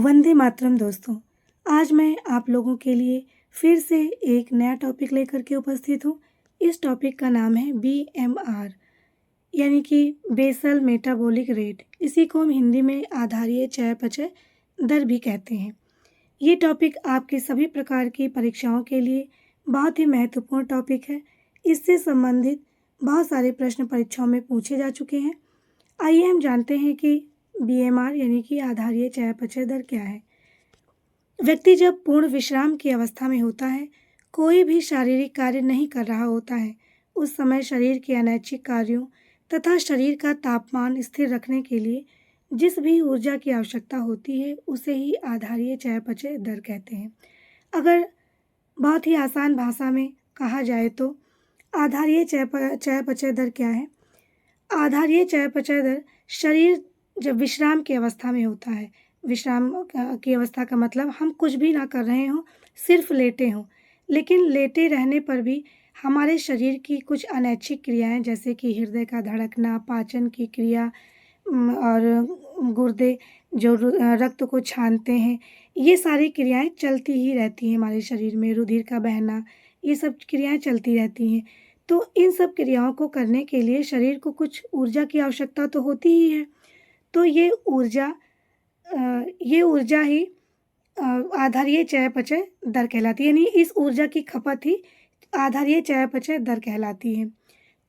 वंदे मातरम दोस्तों। आज मैं आप लोगों के लिए फिर से एक नया टॉपिक लेकर के उपस्थित हूँ। इस टॉपिक का नाम है बीएमआर यानी कि बेसल मेटाबॉलिक रेट। इसी को हम हिंदी में आधारीय चयापचय दर भी कहते हैं। ये टॉपिक आपके सभी प्रकार की परीक्षाओं के लिए बहुत ही महत्वपूर्ण टॉपिक है। इससे संबंधित बहुत सारे प्रश्न परीक्षाओं में पूछे जा चुके हैं। आइए हम जानते हैं कि बीएमआर यानी कि आधारीय चयापचय दर क्या है। व्यक्ति जब पूर्ण विश्राम की अवस्था में होता है, कोई भी शारीरिक कार्य नहीं कर रहा होता है, उस समय शरीर के अनैच्छिक कार्यों तथा शरीर का तापमान स्थिर रखने के लिए जिस भी ऊर्जा की आवश्यकता होती है, उसे ही आधारीय चयापचय दर कहते हैं। अगर बहुत ही आसान भाषा में कहा जाए तो आधारीय चयापचय दर क्या है? आधारीय चयापचय दर शरीर जब विश्राम की अवस्था में होता है। विश्राम की अवस्था का मतलब हम कुछ भी ना कर रहे हों, सिर्फ लेटे हों, लेकिन लेटे रहने पर भी हमारे शरीर की कुछ अनैच्छिक क्रियाएं जैसे कि हृदय का धड़कना, पाचन की क्रिया और गुर्दे जो रक्त को छानते हैं, ये सारी क्रियाएं चलती ही रहती हैं हमारे शरीर में। रुधिर का बहना, ये सब क्रियाएं चलती रहती हैं। तो इन सब क्रियाओं को करने के लिए शरीर को कुछ ऊर्जा की आवश्यकता तो होती ही है। तो ये ऊर्जा ही आधारीय चयापचय दर कहलाती है, यानी इस ऊर्जा की खपत ही आधारीय चयापचय दर कहलाती है।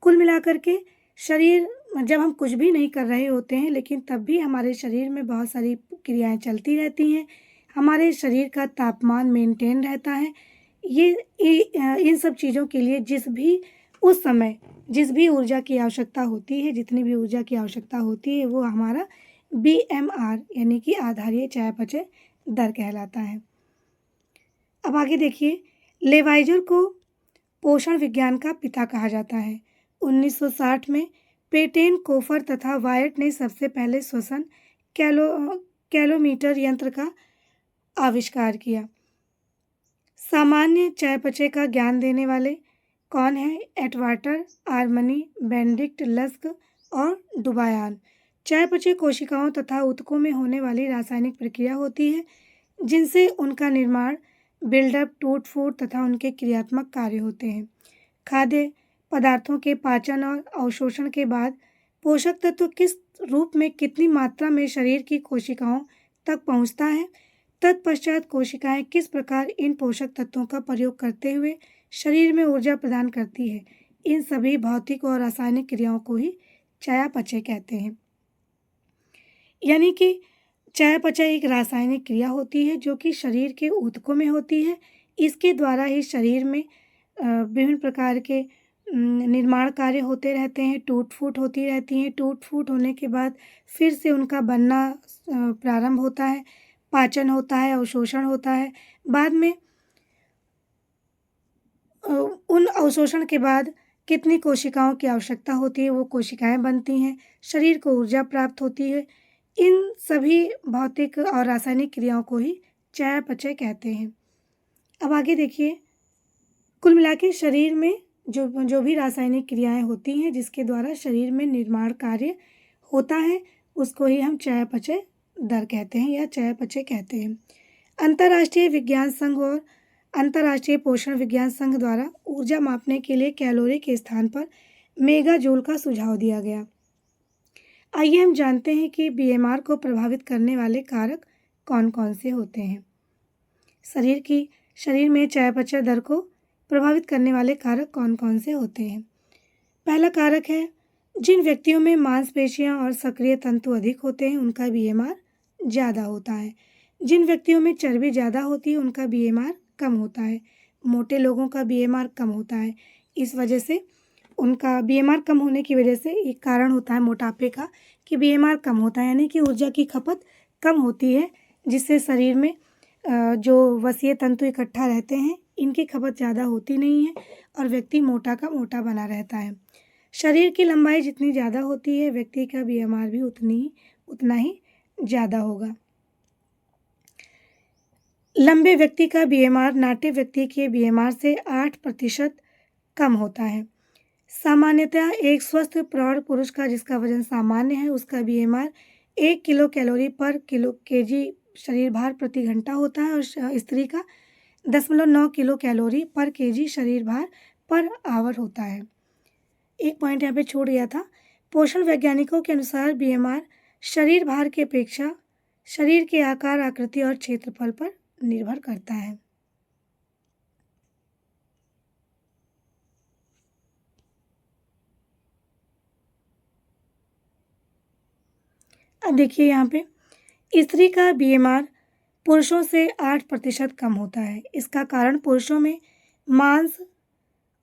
कुल मिलाकर के शरीर जब हम कुछ भी नहीं कर रहे होते हैं, लेकिन तब भी हमारे शरीर में बहुत सारी क्रियाएं चलती रहती हैं। हमारे शरीर का तापमान मेंटेन रहता है। इन सब चीज़ों के लिए उस समय जिस भी ऊर्जा की आवश्यकता होती है, जितनी भी ऊर्जा की आवश्यकता होती है, वो हमारा बीएमआर यानी कि आधारीय चयापचय दर कहलाता है। अब आगे देखिए, लेवाइजर को पोषण विज्ञान का पिता कहा जाता है। 1960 में पेटेन, कोफर तथा वायट ने सबसे पहले श्वसन कैलोमीटर यंत्र का आविष्कार किया। सामान्य चयापचय का ज्ञान देने वाले कौन है? एटवाटर, आर्मनी, बेनेडिक्ट, लस्क और डुबायान। चयापचय कोशिकाओं तथा ऊतकों में होने वाली रासायनिक प्रक्रिया होती है जिनसे उनका निर्माण, बिल्डअप, टूट फूट तथा उनके क्रियात्मक कार्य होते हैं। खाद्य पदार्थों के पाचन और अवशोषण के बाद पोषक तत्व किस रूप में कितनी मात्रा में शरीर की कोशिकाओं तक पहुंचता है, तत्पश्चात कोशिकाएं किस प्रकार इन पोषक तत्वों का प्रयोग करते हुए शरीर में ऊर्जा प्रदान करती है, इन सभी भौतिक और रासायनिक क्रियाओं को ही चयापचय कहते हैं। यानी कि चयापचय एक रासायनिक क्रिया होती है जो कि शरीर के ऊतकों में होती है। इसके द्वारा ही शरीर में विभिन्न प्रकार के निर्माण कार्य होते रहते हैं, टूट फूट होती रहती हैं। टूट फूट होने के बाद फिर से उनका बनना प्रारंभ होता है, पाचन होता है, अवशोषण होता है। बाद में उन अवशोषण के बाद कितनी कोशिकाओं की आवश्यकता होती है, वो कोशिकाएं बनती हैं, शरीर को ऊर्जा प्राप्त होती है। इन सभी भौतिक और रासायनिक क्रियाओं को ही चयापचय कहते हैं। अब आगे देखिए, कुल मिला के शरीर में जो भी रासायनिक क्रियाएं होती हैं जिसके द्वारा शरीर में निर्माण कार्य होता है, उसको ही हम चयापचय दर कहते हैं या चयापचय कहते हैं। अंतर्राष्ट्रीय विज्ञान संघ और अंतर्राष्ट्रीय पोषण विज्ञान संघ द्वारा ऊर्जा मापने के लिए कैलोरी के स्थान पर मेगा जूल का सुझाव दिया गया। आइए हम जानते हैं कि बीएमआर को प्रभावित करने वाले कारक कौन कौन से होते हैं। शरीर में चयापचय दर को प्रभावित करने वाले कारक कौन कौन से होते हैं। पहला कारक है, जिन व्यक्तियों में मांसपेशियां और सक्रिय तंतु अधिक होते हैं उनका बीएमआर ज़्यादा होता है। जिन व्यक्तियों में चर्बी ज़्यादा होती है उनका बीएमआर कम होता है। मोटे लोगों का बीएमआर कम होता है। इस वजह से उनका बीएमआर कम होने की वजह से एक कारण होता है मोटापे का कि बीएमआर कम होता है, यानी कि ऊर्जा की खपत कम होती है, जिससे शरीर में जो वसीय तंतु इकट्ठा रहते हैं इनकी खपत ज़्यादा होती नहीं है और व्यक्ति मोटा का मोटा बना रहता है। शरीर की लंबाई जितनी ज़्यादा होती है व्यक्ति का बीएमआर भी उतना ही ज़्यादा होगा। लंबे व्यक्ति का बीएमआर नाटे व्यक्ति के बीएमआर से 8% कम होता है। सामान्यतः एक स्वस्थ प्रौढ़ पुरुष का जिसका वजन सामान्य है उसका बीएमआर 1 किलो कैलोरी पर केजी शरीर भार प्रति घंटा होता है और स्त्री का 0.9 किलो कैलोरी पर केजी शरीर भार पर आवर होता है। एक पॉइंट यहाँ पे छूट गया था। पोषण वैज्ञानिकों के अनुसार बीएमआर शरीर भार की अपेक्षा शरीर के आकार, आकृति और क्षेत्रफल पर निर्भर करता है। अब देखिए यहाँ पे स्त्री का बीएमआर पुरुषों से 8% कम होता है। इसका कारण पुरुषों में मांस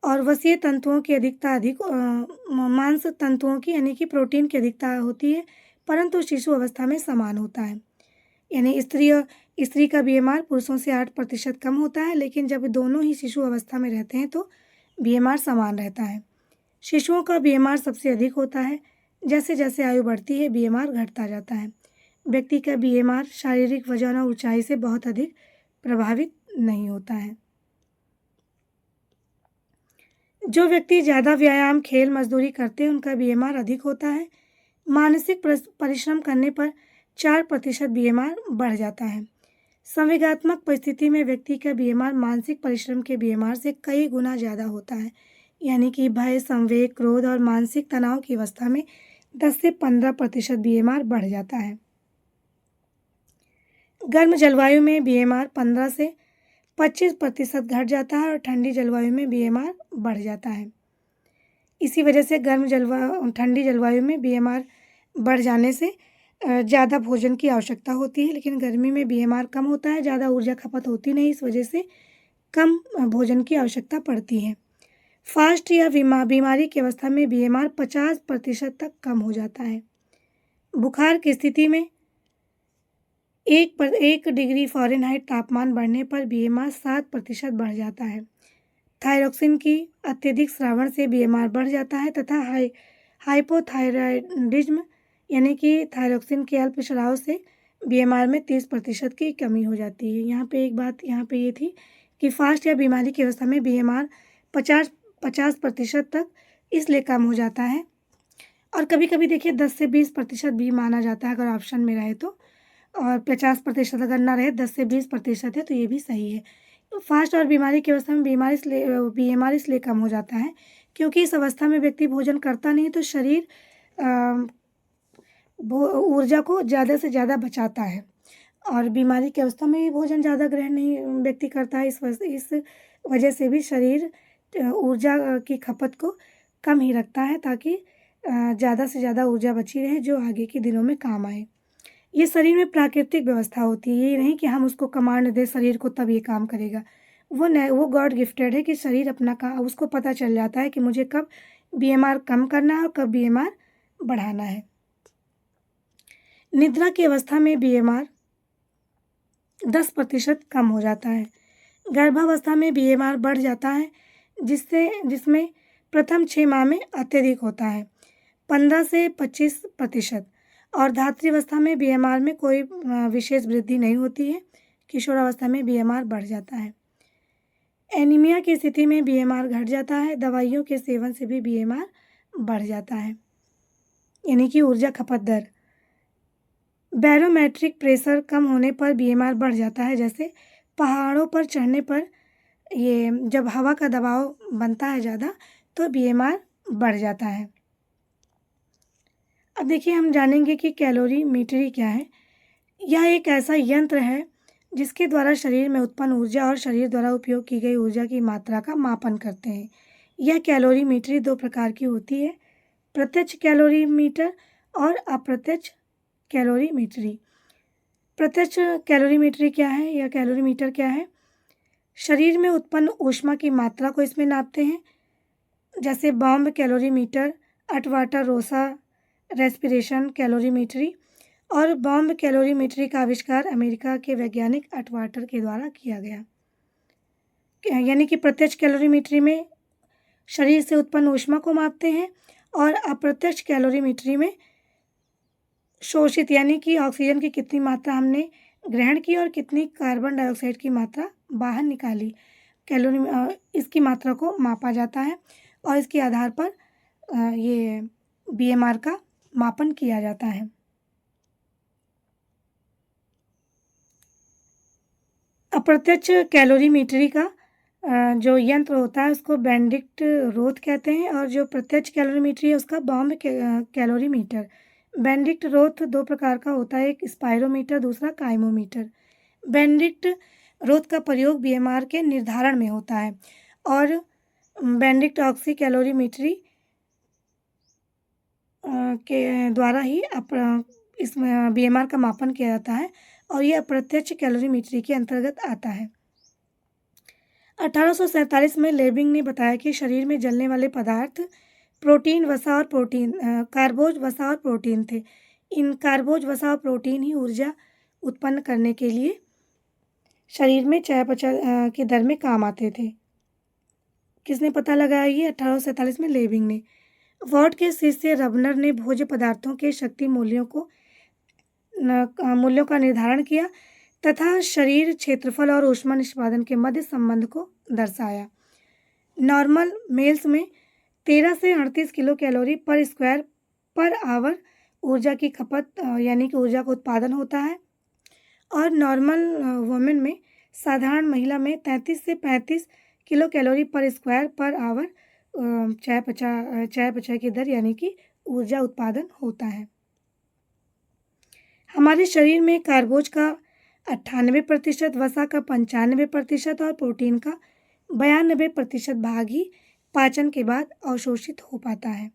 और वसीय तंतुओं की अधिकता मांस तंतुओं की यानी कि प्रोटीन की अधिकता होती है, परंतु शिशु अवस्था में समान होता है। यानी स्त्री का बीएमआर पुरुषों से 8% कम होता है, लेकिन जब दोनों ही शिशु अवस्था में रहते हैं तो बीएमआर समान रहता है। शिशुओं का बीएमआर सबसे अधिक होता है। जैसे जैसे आयु बढ़ती है बीएमआर घटता जाता है। व्यक्ति का बीएमआर शारीरिक वजन और ऊंचाई से बहुत अधिक प्रभावित नहीं होता है। जो व्यक्ति ज़्यादा व्यायाम, खेल, मजदूरी करते हैं उनका बीएमआर अधिक होता है। मानसिक परिश्रम करने पर 4% बीएमआर बढ़ जाता है। संवेगात्मक परिस्थिति में व्यक्ति का बीएमआर मानसिक परिश्रम के बीएमआर से कई गुना ज़्यादा होता है। यानी कि भय, संवेग, क्रोध और मानसिक तनाव की अवस्था में 10 से 15% बीएमआर बढ़ जाता है। गर्म जलवायु में बीएमआर 15 से 25% घट जाता है और ठंडी जलवायु में बीएमआर बढ़ जाता है। इसी वजह से ठंडी जलवायु में बीएमआर बढ़ जाने से ज़्यादा भोजन की आवश्यकता होती है, लेकिन गर्मी में बीएमआर कम होता है, ज़्यादा ऊर्जा खपत होती नहीं, इस वजह से कम भोजन की आवश्यकता पड़ती है। फास्ट या बीमारी की अवस्था में बीएमआर 50% तक कम हो जाता है। बुखार की स्थिति में 1 डिग्री फ़ारेनहाइट तापमान बढ़ने पर बीएमआर 7% बढ़ जाता है। थायरॉक्सिन की अत्यधिक स्रावन से बीएमआर बढ़ जाता है तथा हाइपोथायरायडिज्म यानी कि थायरॉक्सिन के अल्प स्राव से बीएमआर में 30% की कमी हो जाती है। यहाँ पे एक बात ये थी कि फास्ट या बीमारी की अवस्था में बीएमआर 50% तक इसलिए कम हो जाता है, और कभी कभी देखिए 10 से 20% भी माना जाता है अगर ऑप्शन में रहे तो, और 50% अगर ना रहे 10 से 20% है तो ये भी सही है। फास्ट और बीमारी की अवस्था में बीएमआर इसलिए कम हो जाता है क्योंकि इस अवस्था में व्यक्ति भोजन करता नहीं तो शरीर ऊर्जा को ज़्यादा से ज़्यादा बचाता है, और बीमारी की अवस्था में भोजन ज़्यादा ग्रहण नहीं व्यक्ति करता है। इस वजह से भी शरीर ऊर्जा की खपत को कम ही रखता है ताकि ज़्यादा से ज़्यादा ऊर्जा बची रहे जो आगे के दिनों में काम आए। ये शरीर में प्राकृतिक व्यवस्था होती है, ये नहीं कि हम उसको कमांड दे शरीर को तब ये काम करेगा। वो गॉड गिफ्टेड है कि शरीर अपना काम, उसको पता चल जाता है कि मुझे कब बीएमआर कम करना है और कब बीएमआर बढ़ाना है। निद्रा की अवस्था में बीएमआर 10% कम हो जाता है। गर्भावस्था में बीएमआर बढ़ जाता है जिसमें प्रथम 6 माह में अत्यधिक होता है 15 से 25%, और धात्रीवस्था में बीएमआर में कोई विशेष वृद्धि नहीं होती है। किशोरावस्था में बीएमआर बढ़ जाता है। एनीमिया की स्थिति में बीएमआर घट जाता है। दवाइयों के सेवन से भी बीएमआर बढ़ जाता है, यानी कि ऊर्जा खपत दर। बैरोमेट्रिक प्रेशर कम होने पर बीएमआर बढ़ जाता है, जैसे पहाड़ों पर चढ़ने पर ये जब हवा का दबाव बनता है ज़्यादा तो बीएमआर बढ़ जाता है। अब देखिए हम जानेंगे कि कैलोरीमीटरी क्या है। यह एक ऐसा यंत्र है जिसके द्वारा शरीर में उत्पन्न ऊर्जा और शरीर द्वारा उपयोग की गई ऊर्जा की मात्रा का मापन करते हैं। यह कैलोरीमीटरी 2 प्रकार की होती है, प्रत्यक्ष कैलोरीमीटर और अप्रत्यक्ष कैलोरीमीटरी। प्रत्यक्ष कैलोरीमीटरी क्या है या कैलोरीमीटर क्या है? शरीर में उत्पन्न ऊष्मा की मात्रा को इसमें नापते हैं, जैसे बॉम्ब कैलोरीमीटर, अटवाटर रोसा रेस्पिरेशन कैलोरीमीटरी। और बॉम्ब कैलोरीमीटरी का आविष्कार अमेरिका के वैज्ञानिक अटवाटर के द्वारा किया गया। यानी कि प्रत्यक्ष कैलोरीमीटरी में शरीर से उत्पन्न ऊष्मा को मापते हैं, और अप्रत्यक्ष कैलोरीमीटरी में शोषित यानी कि ऑक्सीजन की कितनी मात्रा हमने ग्रहण की और कितनी कार्बन डाइऑक्साइड की मात्रा बाहर निकाली, इसकी मात्रा को मापा जाता है, और इसके आधार पर ये बीएमआर का मापन किया जाता है। अप्रत्यक्ष कैलोरीमेट्री का जो यंत्र होता है उसको बेनेडिक्ट रोथ कहते हैं, और जो प्रत्यक्ष कैलोरीमेट्री है उसका बॉम्ब कैलोरीमीटर। बेनेडिक्ट रोथ दो प्रकार का होता है, एक स्पायरोमीटर, दूसरा काइमोमीटर। बेनेडिक्ट रोथ का प्रयोग बीएमआर के निर्धारण में होता है, और बेनेडिक्ट ऑक्सी कैलोरीमेट्री के द्वारा ही इसमें बीएमआर का मापन किया जाता है, और यह अप्रत्यक्ष कैलोरीमेट्री के अंतर्गत आता है। 1847 में लेबिंग ने बताया कि शरीर में जलने वाले पदार्थ प्रोटीन, वसा और कार्बोज, वसा और प्रोटीन थे। इन कार्बोज, वसा और प्रोटीन ही ऊर्जा उत्पन्न करने के लिए शरीर में चयापचय की दर में काम आते थे। किसने पता लगाया ये? 1847 में लेबिंग ने। वॉट के शिष्य रबनर ने भोज्य पदार्थों के शक्ति मूल्यों का निर्धारण किया तथा शरीर क्षेत्रफल और ऊष्मा निष्पादन के मध्य संबंध को दर्शाया। नॉर्मल मेल्स में 13 से 38 किलो कैलोरी पर स्क्वायर पर आवर ऊर्जा की खपत यानी कि ऊर्जा का उत्पादन होता है, और नॉर्मल वुमेन में, साधारण महिला में 33 से 35 किलो कैलोरी पर स्क्वायर पर आवर चयापचय की दर यानी कि ऊर्जा उत्पादन होता है। हमारे शरीर में कार्बोज का 98%, वसा का 95% और प्रोटीन का 92% भाग ही पाचन के बाद अवशोषित हो पाता है।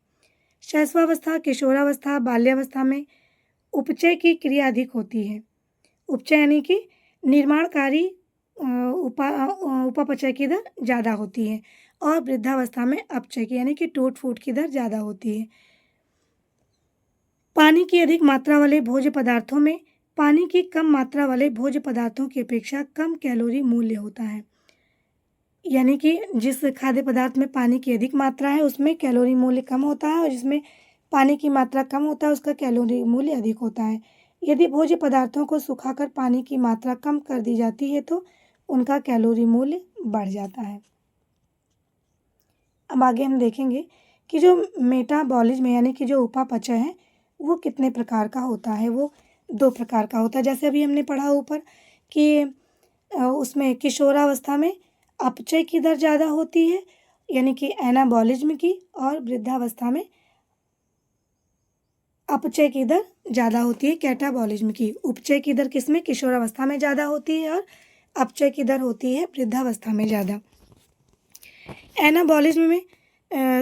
शैशवावस्था, किशोरावस्था, बाल्यावस्था में उपचय की क्रिया अधिक होती है। उपचय यानी कि निर्माणकारी उपापचय की दर ज़्यादा होती है, और वृद्धावस्था में अपचय की यानी कि टूट फूट की दर ज़्यादा होती है। पानी की अधिक मात्रा वाले भोज्य पदार्थों में पानी की कम मात्रा वाले भोज्य पदार्थों की अपेक्षा कम कैलोरी मूल्य होता है, यानी कि जिस खाद्य पदार्थ में पानी की अधिक मात्रा है उसमें कैलोरी मूल्य कम होता है, और जिसमें पानी की मात्रा कम होता है उसका कैलोरी मूल्य अधिक होता है। यदि भोज्य पदार्थों को सुखाकर पानी की मात्रा कम कर दी जाती है तो उनका कैलोरी मूल्य बढ़ जाता है। अब आगे हम देखेंगे कि जो मेटाबॉलिज्म यानी कि जो उपापचय है वो कितने प्रकार का होता है। वो 2 प्रकार का होता है। जैसे अभी हमने पढ़ा ऊपर कि उसमें किशोरावस्था में अपचय की दर ज़्यादा होती है यानी कि एनाबॉलिज्म की, और वृद्धावस्था में अपचय की दर ज़्यादा होती है कैटाबॉलिज्म की। उपचय की दर किसमें? किशोरावस्था में ज़्यादा होती है, और अपचय की दर होती है वृद्धावस्था में ज़्यादा। एनाबॉलिज्म में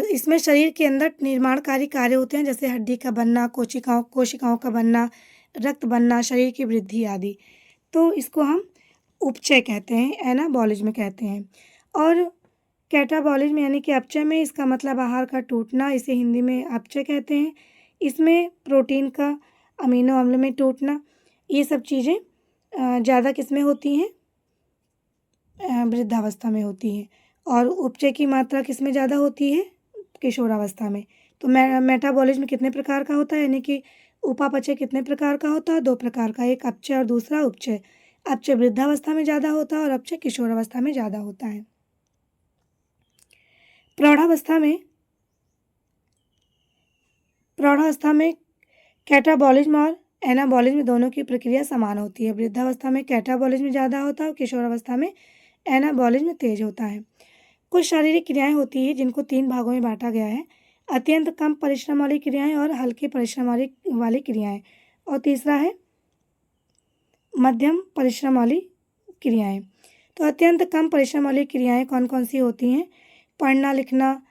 इसमें शरीर के अंदर निर्माणकारी कार्य होते हैं, जैसे हड्डी का बनना, कोशिकाओं का बनना, रक्त बनना, शरीर की वृद्धि आदि। तो इसको हम उपचय कहते हैं, एनाबॉलिज्म कहते हैं। और कैटाबॉलिज्म यानी कि अपचय में, इसका मतलब आहार का टूटना, इसे हिंदी में अपचय कहते हैं। इसमें प्रोटीन का अमीनो अम्ल में टूटना, ये सब चीज़ें ज़्यादा किस में होती हैं? वृद्धावस्था में होती हैं। और उपचय की मात्रा किस में ज़्यादा होती है? किशोरावस्था में। तो मेटाबॉलिज्म कितने प्रकार का होता है यानी कि उपापचय कितने प्रकार का होता है? 2 प्रकार का, एक अपचय और दूसरा उपचय। अपचय वृद्धावस्था में ज़्यादा होता है और अपचय किशोरावस्था में ज़्यादा होता है। प्रौढ़ावस्था में कैटाबॉलिज्म और एनाबॉलिज्म दोनों की प्रक्रिया समान होती है। वृद्धावस्था में कैटाबॉलिज्म ज़्यादा होता है और किशोरावस्था में एनाबॉलिज्म तेज होता है। कुछ शारीरिक क्रियाएं होती हैं जिनको 3 भागों में बांटा गया है: अत्यंत कम परिश्रम वाली क्रियाएं और हल्के परिश्रम वाली क्रियाएं, और तीसरा है मध्यम परिश्रम वाली क्रियाएं। तो अत्यंत कम परिश्रम वाली क्रियाएं कौन कौन सी होती हैं? पढ़ना, लिखना,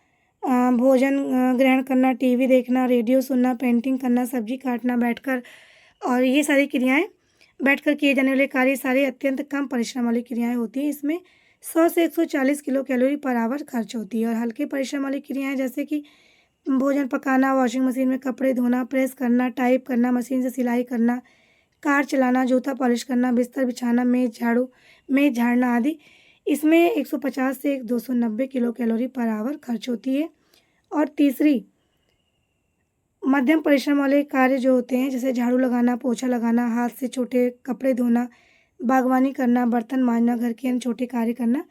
भोजन ग्रहण करना, टीवी देखना, रेडियो सुनना, पेंटिंग करना, सब्जी काटना बैठकर, और ये सारी क्रियाएं बैठकर किए जाने वाले कार्य सारे अत्यंत कम परिश्रम वाली क्रियाएं होती हैं। इसमें 100 से 140 किलो कैलोरी पर आवर खर्च होती है। और हल्के परिश्रम वाली क्रियाएं जैसे कि भोजन पकाना, वॉशिंग मशीन में कपड़े धोना, प्रेस करना, टाइप करना, मशीन से सिलाई करना, कार चलाना, जूता पॉलिश करना, बिस्तर बिछाना, मेज झाड़ना आदि, इसमें 150 से 290 किलो कैलोरी पर आवर खर्च होती है। और तीसरी मध्यम परिश्रम वाले कार्य जो होते हैं जैसे झाड़ू लगाना, पोछा लगाना, हाथ से छोटे कपड़े धोना, बागवानी करना, बर्तन मांजना, घर के अन्य छोटे कार्य करना,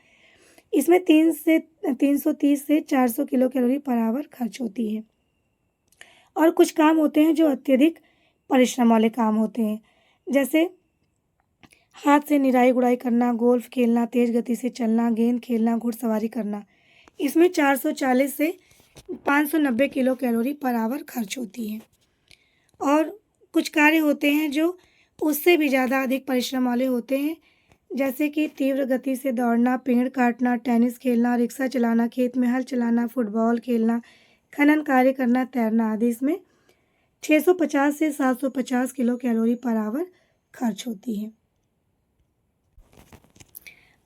इसमें 330 से 400 किलो कैलोरी पर आवर खर्च होती है। और कुछ काम होते हैं जो अत्यधिक परिश्रम वाले काम होते हैं, जैसे हाथ से निराई गुड़ाई करना, गोल्फ खेलना, तेज गति से चलना, गेंद खेलना, घुड़सवारी करना। इसमें 440 से 590 किलो कैलोरी पर आवर खर्च होती है। और कुछ कार्य होते हैं जो उससे भी ज़्यादा अधिक परिश्रम वाले होते हैं, जैसे कि तीव्र गति से दौड़ना, पेड़ काटना, टेनिस खेलना, रिक्शा चलाना, खेत में हल चलाना, फुटबॉल खेलना, खनन कार्य करना, तैरना आदि। इसमें 650 से 750 किलो कैलोरी पर आवर खर्च होती है।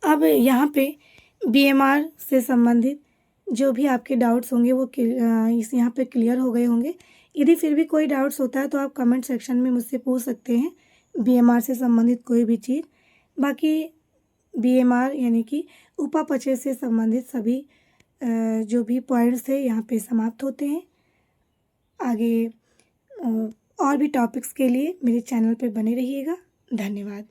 अब यहाँ पे बीएमआर से संबंधित जो भी आपके डाउट्स होंगे वो इस यहाँ पे क्लियर हो गए होंगे। यदि फिर भी कोई डाउट्स होता है तो आप कमेंट सेक्शन में मुझसे पूछ सकते हैं बीएमआर से संबंधित कोई भी चीज़। बाकी बीएमआर यानी कि उपापचय से संबंधित सभी जो भी पॉइंट्स थे यहाँ पे समाप्त होते हैं। आगे और भी टॉपिक्स के लिए मेरे चैनल पे बने रहिएगा। धन्यवाद।